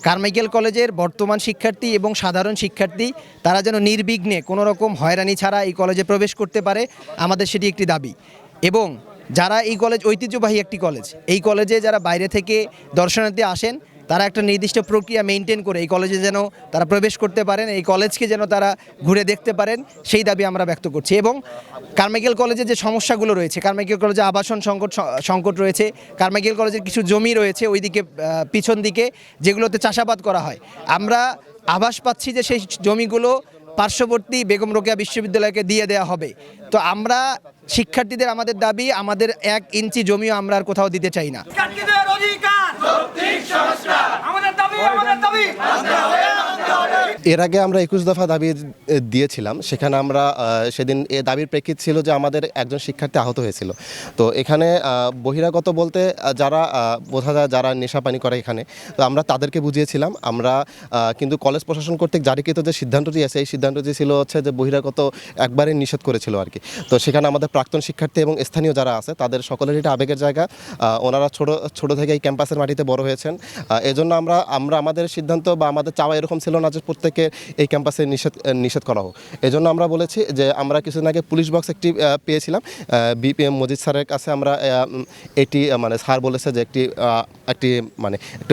Carmichael কলেজের বর্তমান শিক্ষার্থী এবং সাধারণ শিক্ষার্থী তারা যেন নির্বিঘ্নে কোনো রকম হয়রানি ছাড়া এই কলেজে প্রবেশ করতে পারে, আমাদের সেটি একটি দাবি। এবং যারা এই কলেজ ঐতিহ্যবাহী একটি কলেজ, এই কলেজে যারা বাইরে থেকে দর্শনার্থী আসেন তারা একটা নির্দিষ্ট প্রক্রিয়া মেনটেন করে এই কলেজে যেন তারা প্রবেশ করতে পারেন, এই কলেজকে যেন তারা ঘুরে দেখতে পারেন, সেই দাবি আমরা ব্যক্ত করছি। এবং কারমাইকেল কলেজে যে সমস্যাগুলো রয়েছে, কারমাইকেল কলেজে আবাসন সংকট রয়েছে, কারমাইকেল কলেজের কিছু জমি রয়েছে ওইদিকে পিছন দিকে যেগুলোতে চাষাবাদ করা হয়, আমরা আভাস পাচ্ছি যে সেই জমিগুলো পার্শ্ববর্তী বেগম রোকেয়া বিশ্ববিদ্যালয়কে দিয়ে দেওয়া হবে। তো আমরা শিক্ষার্থীদের আমাদের দাবি, আমাদের 1 ইঞ্চি জমিও আমরা আর কোথাও দিতে চাই না। এর আগে আমরা 21 দফা দাবি দিয়েছিলাম, সেখানে আমরা সেদিন এ দাবির প্রেক্ষিত ছিল যে আমাদের একজন শিক্ষার্থী আহত হয়েছিল। তো এখানে বহিরাগত বলতে যারা বোঝা যায় যারা নেশাপানি করে এখানে, তো আমরা তাদেরকে বুঝিয়েছিলাম। আমরা কিন্তু কলেজ প্রশাসন কর্তৃক জারিকৃত যে সিদ্ধান্তটি আছে, এই সিদ্ধান্তটি ছিল হচ্ছে যে বহিরাগত একবারে নিষেধ করেছিল আর কি। তো সেখানে আমাদের প্রাক্তন শিক্ষার্থী এবং স্থানীয় যারা আছে তাদের সকলের এটা আবেগের জায়গা। ওনারা ছোট থেকে এই ক্যাম্পাসের মাটিতে বড় হয়েছেন। এজন্য আমরা আমাদের সিদ্ধান্ত বা আমাদের চাওয়া এরকম ছিল না যে প্রত্যেকে এই ক্যাম্পাসে নিষেধ করা হোক। এজন্য আমরা বলেছি যে আমরা কিছুদিন আগে পুলিশ বক্স একটি পেয়েছিলাম বিপিএম মজিদ স্যারের কাছে। আমরা এটি মানে স্যার বলেছে যে একটি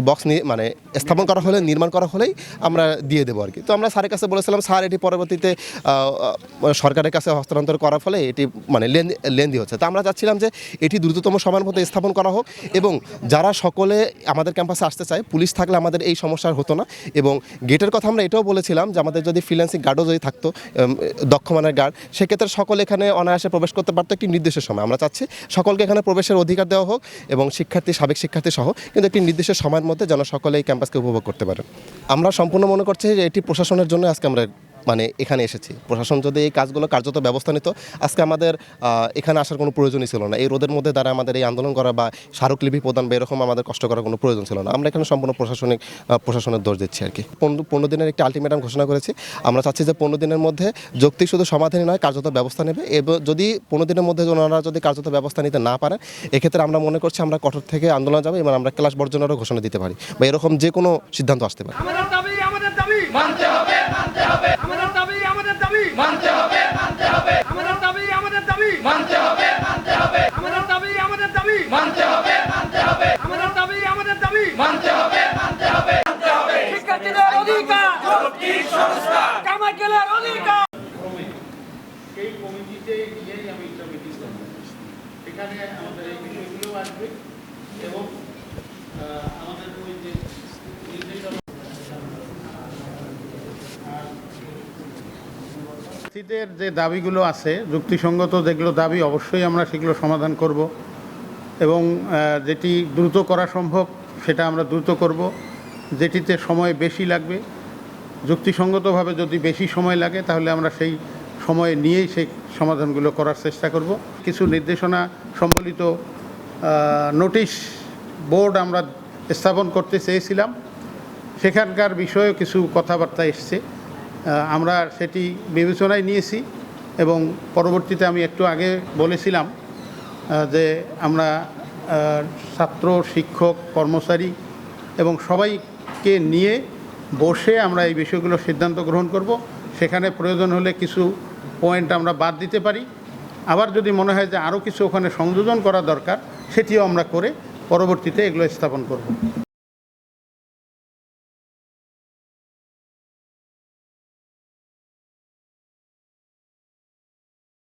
বক্স স্থাপন করা হলে, নির্মাণ করা হলেই আমরা দিয়ে দেবো আর কি। তো আমরা স্যারের কাছে বলেছিলাম, স্যার এটি পরবর্তীতে সরকারের কাছে হস্তান্তর করার ফলে এটি লেন্দি হচ্ছে। তো আমরা চাচ্ছিলাম যে এটি দ্রুততম সময়ের মধ্যে স্থাপন করা হোক এবং যারা সকলে আমাদের ক্যাম্পাসে আসতে চায়, পুলিশ থাকলে আমাদের এই সমস্যার হতো না। এবং গেটের কথা আমরা এটাও বলেছিলাম যে আমাদের যদি ফ্রিল্যান্সিং গার্ডও যদি থাকতো, দক্ষ মানের গার্ড, সেক্ষেত্রে সকলে এখানে অনায়াসে প্রবেশ করতে পারতো একটি নির্দিষ্ট সময়। আমরা চাচ্ছি সকলকে এখানে প্রবেশের অধিকার দেওয়া হোক এবং সাবেক শিক্ষার্থী সহ, কিন্তু একটি নির্দিষ্ট সময়ের মধ্যে যেন সকলে এই ক্যাম্পাসকে উপভোগ করতে পারে। আমরা সম্পূর্ণ মনে করছি যে এটি প্রশাসনের জন্য আজকে আমরা এখানে এসেছি। প্রশাসন যদি এই কাজগুলো কার্যত ব্যবস্থা নিত, আজকে আমাদের এখানে আসার কোনো প্রয়োজনই ছিল না। এই রোদের মধ্যে দ্বারা আমাদের এই আন্দোলন করা বা স্মারকলিপি প্রদান বা এরকম আমাদের কষ্ট করার কোনো প্রয়োজন ছিল না। আমরা এখানে সম্পূর্ণ প্রশাসনের দোষ দিচ্ছি আর কি। 15 দিনের একটি আলটিমেটাম ঘোষণা করেছি। আমরা চাচ্ছি যে 15 দিনের মধ্যে যৌক্তিক শুধু সমাধানই নয়, কার্যত ব্যবস্থা নেবে। এবং যদি 15 দিনের মধ্যে ওনারা যদি কার্যত ব্যবস্থা নিতে না পারেন, এক্ষেত্রে আমরা মনে করছি আমরা কঠোর থেকে আন্দোলন যাবো এবং আমরা ক্লাস বর্জনেরও ঘোষণা দিতে পারি বা এরকম যে কোনো সিদ্ধান্ত আসতে পারে। এই কমিটিতে গিয়েই আমি একটা মিটিং করব, এখানে আমাদের এই বিষয়গুলো আসবে এবং আমাদের ওই যে নির্দেশনা যে দাবিগুলো আছে যুক্তিসঙ্গত যেগুলো দাবি, অবশ্যই আমরা সেগুলো সমাধান করব এবং যেটি দ্রুত করা সম্ভব সেটা আমরা দ্রুত করব। যেটিতে সময় বেশি লাগবে, যুক্তিসঙ্গতভাবে যদি বেশি সময় লাগে তাহলে আমরা সেই সময় নিয়েই সেই সমাধানগুলো করার চেষ্টা করব। কিছু নির্দেশনা সম্বলিত নোটিশ বোর্ড আমরা স্থাপন করতে চেয়েছিলাম, সেখানকার বিষয়ে কিছু কথাবার্তা এসছে, আমরা সেটি বিবেচনায় নিয়েছি এবং পরবর্তীতে আমি একটু আগে বলেছিলাম যে আমরা ছাত্র, শিক্ষক, কর্মচারী এবং সবাইকে নিয়ে বসে আমরা এই বিষয়গুলো সিদ্ধান্ত গ্রহণ করব। সেখানে প্রয়োজন হলে কিছু পয়েন্ট আমরা বাদ দিতে পারি, আবার যদি মনে হয় যে আরও কিছু ওখানে সংযোজন করা দরকার, সেটিও আমরা করে পরবর্তীতে এগুলো স্থাপন করব।